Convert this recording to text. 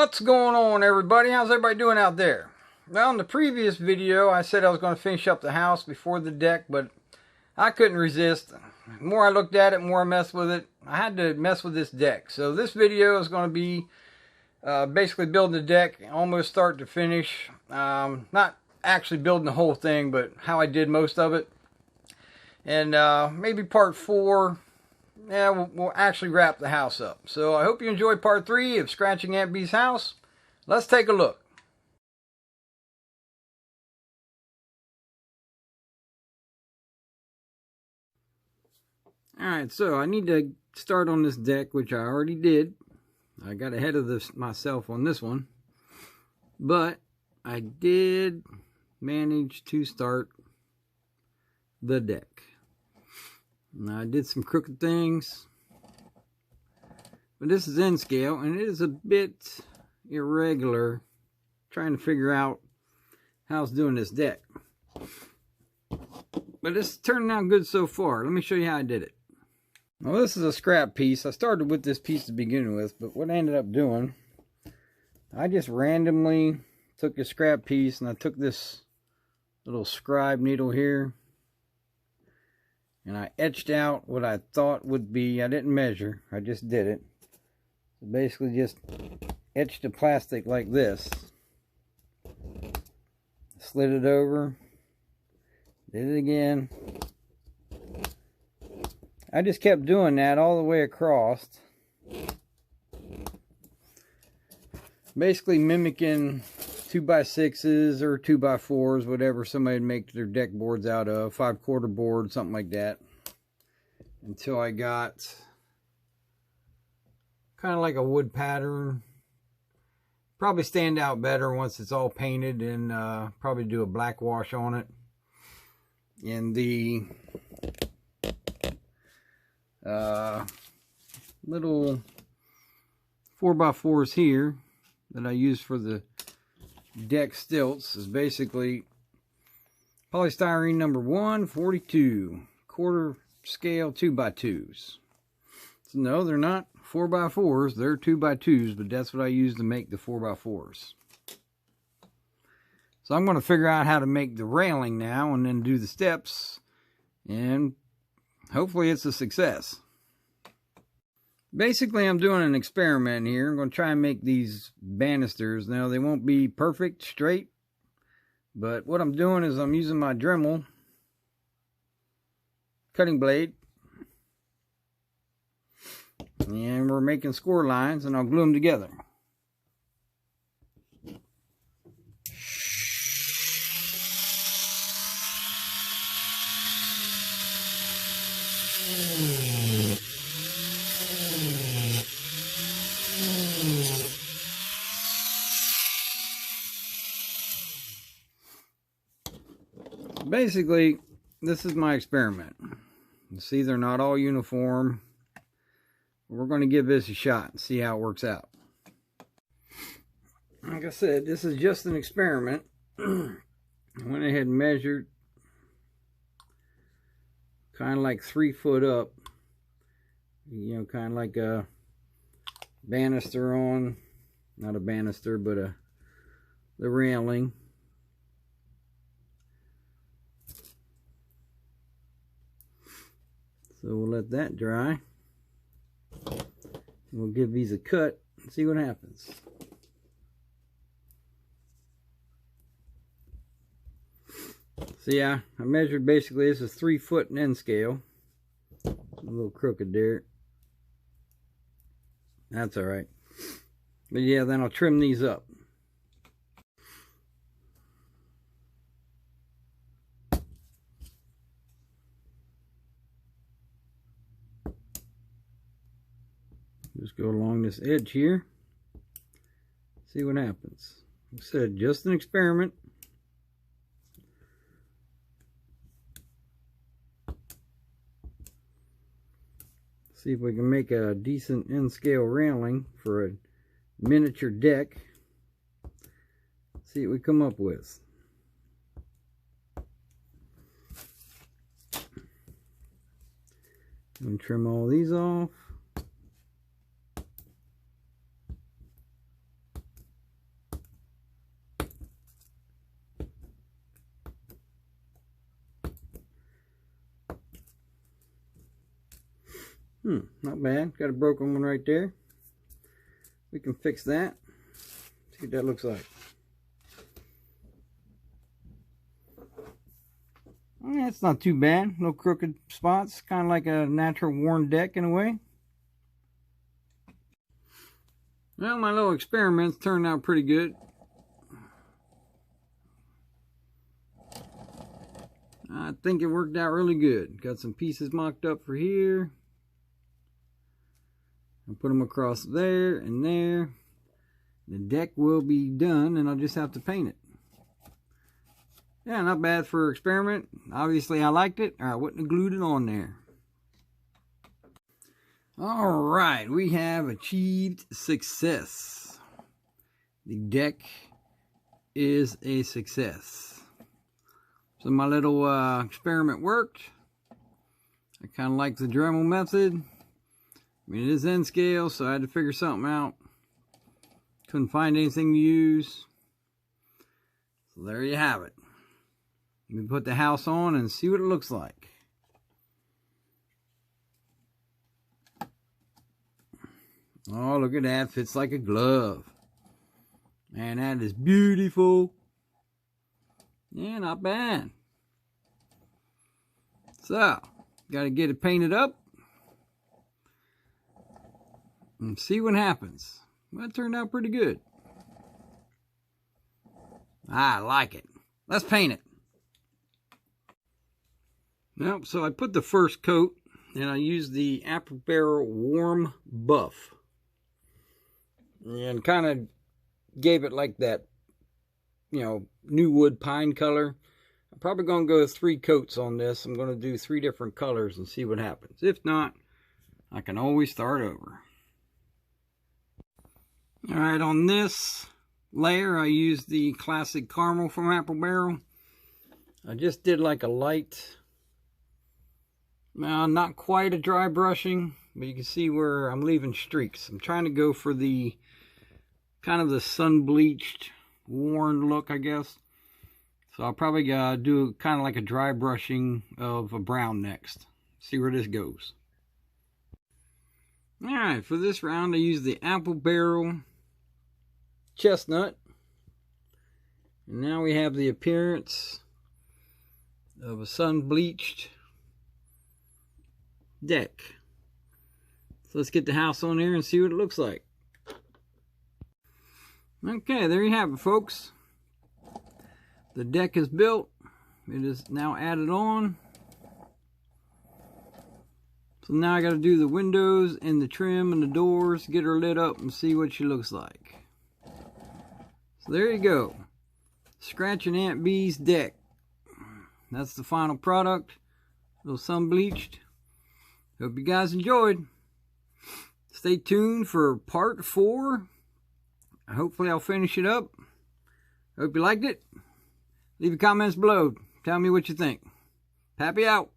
What's going on, everybody? How's everybody doing out there? Well, in the previous video I said I was going to finish up the house before the deck, but I couldn't resist. The more I looked at it, the more I messed with it. I had to mess with this deck. So this video is going to be basically building the deck almost start to finish. Not actually building the whole thing, but how I did most of it. And maybe part 4, yeah, we'll actually wrap the house up. So I hope you enjoyed part 3 of Scratching Aunt Bee's house. Let's take a look. Alright, so I need to start on this deck, which I already did. I got ahead of myself on this one. But I did manage to start the deck. Now, I did some crooked things. But this is in scale, and it is a bit irregular trying to figure out how I was doing this deck. But it's turning out good so far. Let me show you how I did it. Well, this is a scrap piece. I started with this piece to begin with, but what I ended up doing, I just randomly took a scrap piece and I took this little scribe needle here and I etched out what I thought would be, I didn't measure, I just did it. So basically just etched the plastic like this, slid it over, did it again. I just kept doing that all the way across. Basically mimicking 2x6s or 2x4s, whatever somebody would make their deck boards out of, 5/4 board, something like that. Until I got kind of like a wood pattern. Probably stand out better once it's all painted, and probably do a black wash on it. And the little 4x4s here that I use for the deck stilts is basically polystyrene number 142, quarter scale 2x2s. So no, they're not 4x4s, they're 2x2s, but that's what I use to make the 4x4s. So I'm going to figure out how to make the railing now and then do the steps, and hopefully it's a success. Basically, I'm doing an experiment here. I'm going to try and make these banisters. Now, they won't be perfect, straight. But what I'm doing is I'm using my Dremel cutting blade. And we're making score lines, and I'll glue them together. Basically, this is my experiment. You see, they're not all uniform. We're going to give this a shot and see how it works out. Like I said, this is just an experiment. I went ahead and measured kind of like 3 foot up. You know, kind of like a banister on, not a banister, but the railing. So we'll let that dry. We'll give these a cut and see what happens. So yeah, I measured basically, this is 3 foot in end scale. A little crooked there. That's alright. But yeah, then I'll trim these up. Just go along this edge here. See what happens. Like I said, just an experiment. See if we can make a decent end scale railing for a miniature deck. See what we come up with. And trim all these off. Not bad. Got a broken one right there. We can fix that. See what that looks like. Yeah, it's not too bad. No crooked spots. Kind of like a natural worn deck in a way. Well, my little experiments turned out pretty good. I think it worked out really good. Got some pieces mocked up for here. I'll put them across there and there. The deck will be done and I'll just have to paint it. Yeah, not bad for an experiment. Obviously I liked it or I wouldn't have glued it on there. Alright, we have achieved success. The deck is a success. So my little experiment worked. I kind of like the Dremel method. I mean, it is N scale, so I had to figure something out. Couldn't find anything to use. So there you have it. Let me put the house on and see what it looks like. Oh, look at that. Fits like a glove. Man, that is beautiful. Yeah, not bad. So, got to get it painted up. And see what happens. Well, that turned out pretty good. I like it. Let's paint it. Nope, so I put the first coat and I used the Apple Barrel Warm Buff. And kind of gave it like that, you know, new wood pine color. I'm probably going to go 3 coats on this. I'm going to do 3 different colors and see what happens. If not, I can always start over. Alright, on this layer I used the classic caramel from Apple Barrel. I just did like a light, not quite a dry brushing, but you can see where I'm leaving streaks. I'm trying to go for the kind of the sun bleached, worn look, I guess. So I'll probably do kind of like a dry brushing of a brown next. See where this goes. Alright, for this round I used the Apple Barrel Chestnut. And now we have the appearance of a sun bleached deck. So let's get the house on there and see what it looks like. Okay, there you have it, folks. The deck is built. It is now added on. So now I got to do the windows and the trim and the doors, get her lit up and see what she looks like. So there you go. Scratching Aunt Bee's deck. That's the final product. A little sun bleached. Hope you guys enjoyed. Stay tuned for part 4. Hopefully I'll finish it up. Hope you liked it. Leave your comments below. Tell me what you think. Pappy out.